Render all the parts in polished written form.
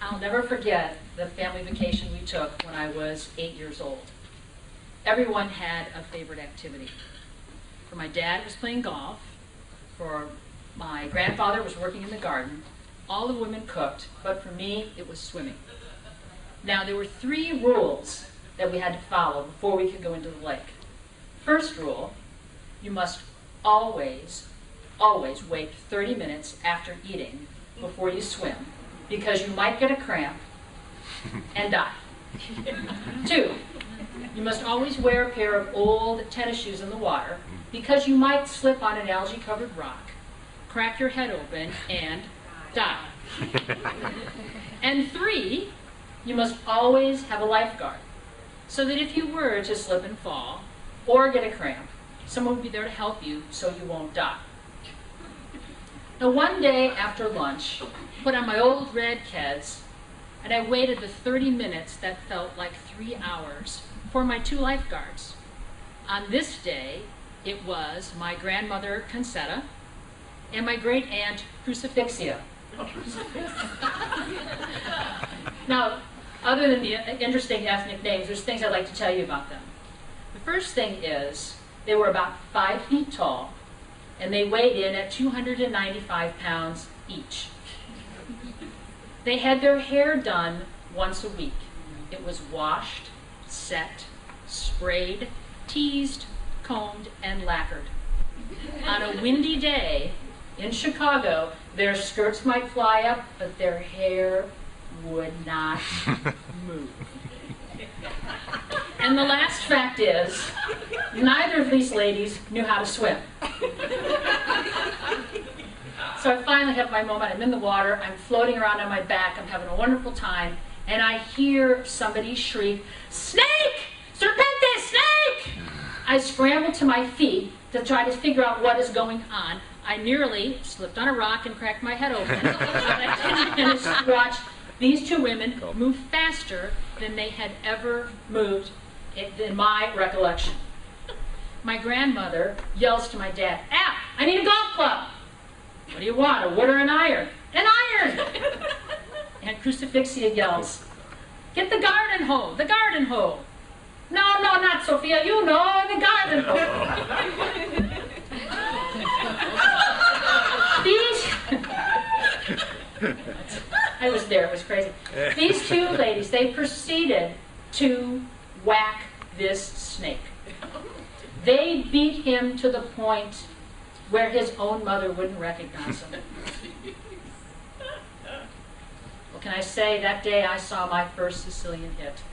I'll never forget the family vacation we took when I was 8 years old. Everyone had a favorite activity. For my dad, it was playing golf. For my grandfather, it was working in the garden. All the women cooked, but for me, it was swimming. Now, there were 3 rules that we had to follow before we could go into the lake. First rule, you must always wait 30 minutes after eating before you swim, because you might get a cramp and die. 2, you must always wear a pair of old tennis shoes in the water, because you might slip on an algae-covered rock, crack your head open, and die. And 3, you must always have a lifeguard, so that if you were to slip and fall or get a cramp, someone would be there to help you so you won't die. Now, one day after lunch, I put on my old red Keds, and I waited the 30 minutes that felt like 3 hours for my 2 lifeguards. On this day, it was my grandmother, Concetta, and my great-aunt, Crucifixia. Now, other than the interesting ethnic names, there's things I'd like to tell you about them. The first thing is, they were about 5 feet tall, and they weighed in at 295 pounds each. They had their hair done once a week. It was washed, set, sprayed, teased, combed, and lacquered. On a windy day in Chicago, their skirts might fly up, but their hair would not move. And the last fact is, neither of these ladies knew how to swim. So I finally have my moment. I'm in the water. I'm floating around on my back. I'm having a wonderful time. And I hear somebody shriek, "Snake! Serpente, snake!" I scramble to my feet to try to figure out what is going on. I nearly slipped on a rock and cracked my head open. But I managed to watch these 2 women move faster than they had ever moved in my recollection. My grandmother yells to my dad, "Ah, I need a golf club." "What do you want, a wood or an iron?" "An iron!" And Crucifixia yells, "Get the garden hoe, the garden hoe." "No, no, not Sophia, you know, the garden hoe." I was there, it was crazy. These 2 ladies, they proceeded to whack this snake. They beat him to the point where his own mother wouldn't recognize him. What can I say? That day I saw my first Sicilian hit.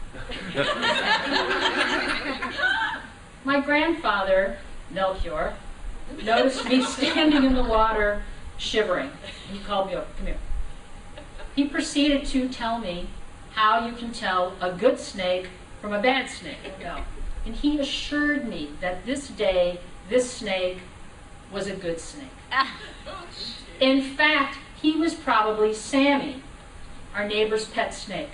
My grandfather, Melchior, noticed me standing in the water shivering. He called me over. "Come here." He proceeded to tell me how you can tell a good snake from a bad snake. And he assured me that this day, this snake was a good snake. In fact, he was probably Sammy, our neighbor's pet snake.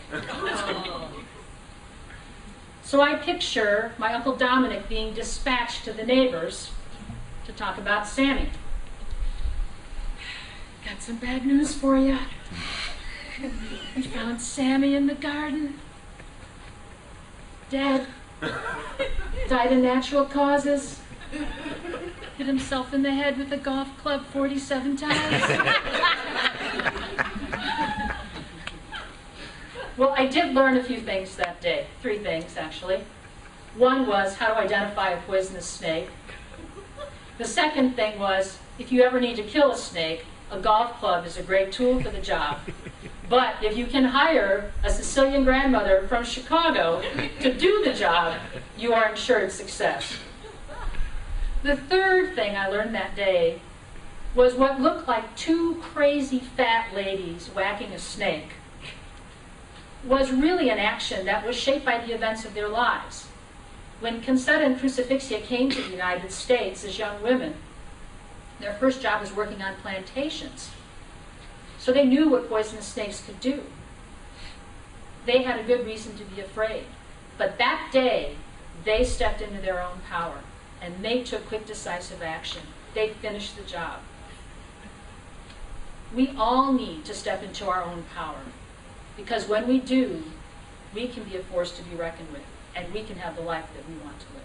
So I picture my Uncle Dominic being dispatched to the neighbors to talk about Sammy. "Got some bad news for you. We found Sammy in the garden. Dead. Died of natural causes. Hit himself in the head with a golf club 47 times. Well, I did learn a few things that day. 3 things, actually. One was how to identify a poisonous snake. The second thing was, if you ever need to kill a snake, a golf club is a great tool for the job. But if you can hire a Sicilian grandmother from Chicago to do the job, you are ensured success. The third thing I learned that day was what looked like 2 crazy fat ladies whacking a snake was really an action that was shaped by the events of their lives. When Concetta and Crucifixia came to the United States as young women, their first job was working on plantations. So they knew what poisonous snakes could do. They had a good reason to be afraid. But that day, they stepped into their own power, and they took quick, decisive action. They finished the job. We all need to step into our own power. Because when we do, we can be a force to be reckoned with, and we can have the life that we want to live.